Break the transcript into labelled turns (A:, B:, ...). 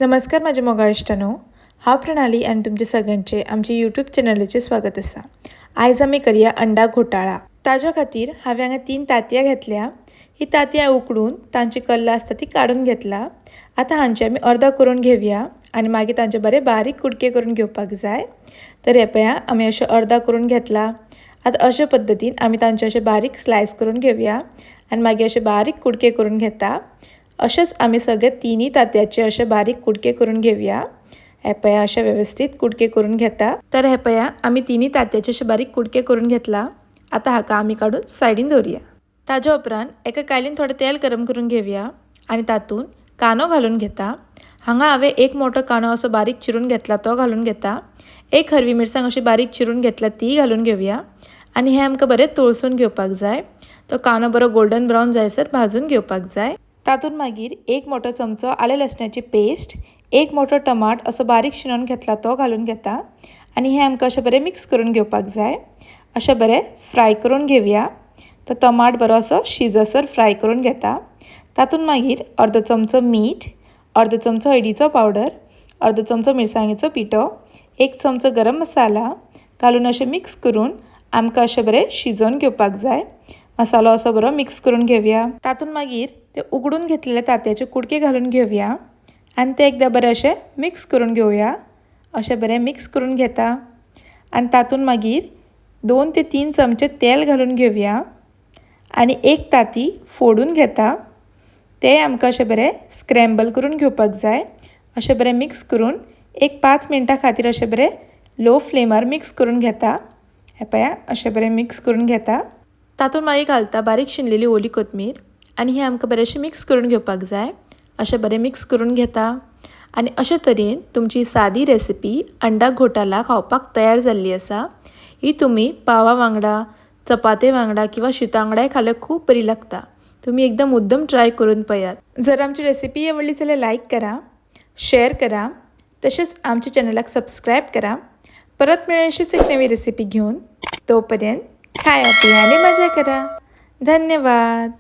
A: नमस्कार माझे मोगाळ इश्टांनो, हांव प्रणाली आनी तुमचे सगळ्यांचे आमचे यूट्यूब चॅनलाचेर स्वागत आसा। आयज आमी करया अंडा घोटाळा। ताज्या खातीर हांवें हांगा 3 तांतयां घेतल्या। ही तांतयां उकडून तांची कल्लां आसता ती काडून घेतला। आतां हांचे आमी अर्दो करून घेवया आनी मागीर तांचे बरे बारीक कुडके करून घेवपाक जाय। तर हे पळया आमी अशें अर्दा करून घेतला। आतां अशे पद्दतीन आमी तांचे अशे बारीक स्लायस करून घेवया आनी मागीर अशे बारीक कुडके करून घेता। अशेंच आमी सगळे 3 तांतयाचे अशे बारीक कुडके करून घेवया। हे पळया अशे वेवस्थीत कुडके करून घेता। तर हे पळया आमी 3 तांतयाचे अशे बारीक कुडके करून घेतला। आतां हाका आमी काडून सायडीन दवरया। ताज्या उपरांत एका कायलीन थोडें तेल गरम करून घेवया आनी तातूंत कांदो घालून घेता। हांगा हांवें एक मोठो कांदो असो बारीक चिरून घेतला तो घालून घेता। एक हरवी मिरसांग अशी बारीक चिरून घेतला ती घालून घेवया आनी हे आमकां बरें तळसून घेवपाक जाय। तो कांदो बरो गोल्डन ब्रावन जायसर भाजून घेवपाक जाय। तातूंत मागीर एक मोठो चमचो आले लसणाची पेस्ट, एक मोठो टमाट असो बारीक शिनून घेतला तो घालून घेता आनी हे आमकां अशें बरें मिक्स करून घेवपाक जाय। अशें बरें फ्राय करून घेवया। तो टमाट बरो असो शिजसर फ्राय करून घेता। तातूंत मागीर अर्दो चमचो मीठ, अर्दो चमचो हळदीचो पावडर, अर्दो चमचो मिरसांगेचो पिठो, एक चमचो गरम मसाला घालून अशें मिक्स करून आमकां अशें बरें शिजोवन घेवपाक जाय। मसालो असो बरो मिक्स करून घेवया। तातूंत मागीर ते उकडून घेतलेले तांतयाचे कुडके घालून घेवया आनी ते एकदां बरें अशें मिक्स करून घेवया। अशें बरें मिक्स करून घेता आनी तातूंत मागीर 2 ते 3 चमचे तेल घालून घेवया आनी एक तांती फोडून घेता। ते आमकां अशें बरें स्क्रॅम्बल करून घेवपाक जाय। अशें बरें मिक्स करून एक 5 मिनटां खातीर अशें बरें लो फ्लेमार मिक्स करून घेता। हे पळया अशें बरें मिक्स करून घेता। तातूंत मागीर घालता बारीक शिनलेली ओली कोथमीर आनी हे आमकां बरेंशें मिक्स करून घेवपाक जाय। अशें बरें मिक्स करून घेता आनी अशे तरेन तुमची सादी रेसिपी अंडा घोटाला खावपाक तयार जाल्ली आसा। ही तुमी पावा वांगडा, चपाते वांगडा किंवा शिता वांगडाय खाल्यार खूब बरी लागता। तुमी एकदम मुद्दम ट्राय करून पळयात। जर आमची रेसिपी आवडली जाल्यार लायक करा, शेअर करा, तशेंच आमच्या चॅनलाक सबस्क्रायब करा। परत मेळया अशीच एक नवी रेसिपी घेवन। तोपर्यंत खाया पिया आनी मजा करा। धन्यवाद।